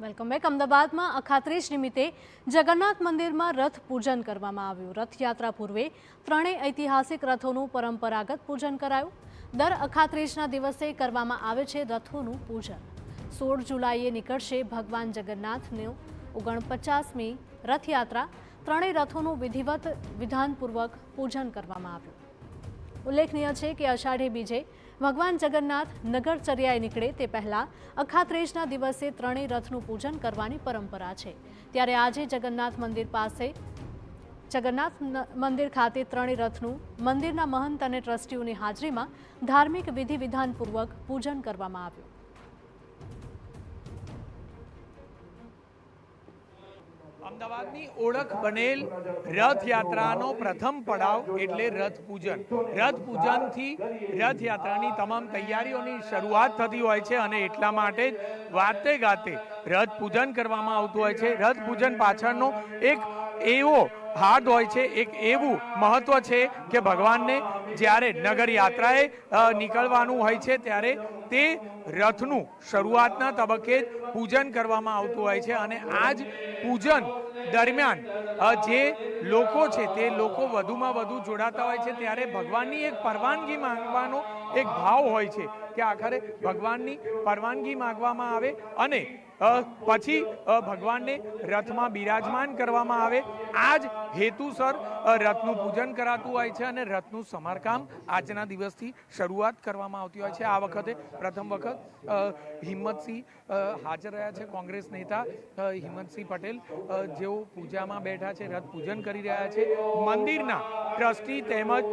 Welcome back. અમદાવાદમાં અખાત્રીજ નિમિત્તે જગન્નાથ મંદિરમાં રથ પૂજન કરવામાં આવ્યું। રથયાત્રા પૂર્વે ત્રણેય ઐતિહાસિક રથોનું પરંપરાગત પૂજન કરાયું। દર અખાત્રીજના દિવસે કરવામાં આવે છે રથોનું પૂજન। 16 જુલાઈએ નીકળશે ભગવાન જગન્નાથનું 49મી રથયાત્રા। ત્રણેય રથોનું વિધિવત વિધાનપૂર્વક પૂજન કરવામાં આવ્યું। ઉલ્લેખનીય છે કે અષાઢી બીજે ભગવાન જગન્નાથ નગરચર્યાએ નીકળે તે પહેલા અખાત્રીજના દિવસે ત્રણેય રથનું પૂજન કરવાની પરંપરા છે। ત્યારે આજે જગન્નાથ મંદિર ખાતે ત્રણેય રથનું મંદિરના મહંત અને ટ્રસ્ટીઓની હાજરીમાં ધાર્મિક વિધિ વિધાનપૂર્વક પૂજન કરવામાં આવ્યું। અમદાવાદની ઓળખ બનેલ રથયાત્રાનો પ્રથમ પડાવ એટલે રથ પૂજન। રથ પૂજનથી રથયાત્રાની તમામ તૈયારીઓની શરૂઆત થતી હોય છે અને એટલા માટે જ વાતે ગાતે રથ પૂજન કરવામાં આવતું હોય છે। રથ પૂજન પાછળનો એક એવો હાર્દ હોય છે, એક એવું મહત્વ છે કે ભગવાનને જ્યારે નગર યાત્રાએ નીકળવાનું હોય છે ત્યારે તે રથનું શરૂઆતના તબક્કે જ પૂજન કરવામાં આવતું હોય છે અને આ જ પૂજન દરમિયાન જે લોકો છે તે લોકો વધુમાં વધુ જોડાતા હોય છે ત્યારે ભગવાનની એક પરવાનગી માંગવાનો એક ભાવ હોય છે કે આખરે ભગવાનની પરવાનગી માંગવામાં આવે અને પછી ભગવાનને રથમાં બિરાજમાન કરવામાં આવે। આ જ હેતુસર રથનું પૂજન કરાતું હોય છે અને રથનું સમારકામ આજના દિવસથી શરૂઆત કરવામાં આવતી હોય છે। આ વખતે પ્રથમ વખત હિંમતસિંહ હાજર રહ્યા છે, કોંગ્રેસ નેતા હિંમતસિંહ પટેલ, જેઓ પૂજામાં બેઠા છે, રથ પૂજન કરી રહ્યા છે। મંદિરના ટ્રસ્ટી તેમજ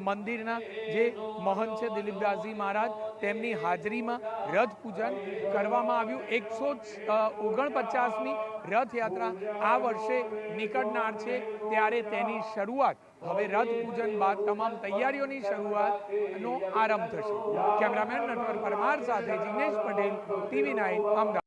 મંદિરના જે મહંત છે દિલીપદાસજી મહારાજ, તેમની હાજરીમાં રથ પૂજન કરવામાં આવ્યું। 149મી રથયાત્રા આ વર્ષે નીકળનાર છે ત્યારે તેની શરૂઆત હવે રથ પૂજન બાદ તમામ તૈયારીઓની શરૂઆતનો આરંભ થશે। કેમેરામેન નટવર પરમાર સાથે જિગ્નેશ પટેલ, TV9 અમદાવાદ।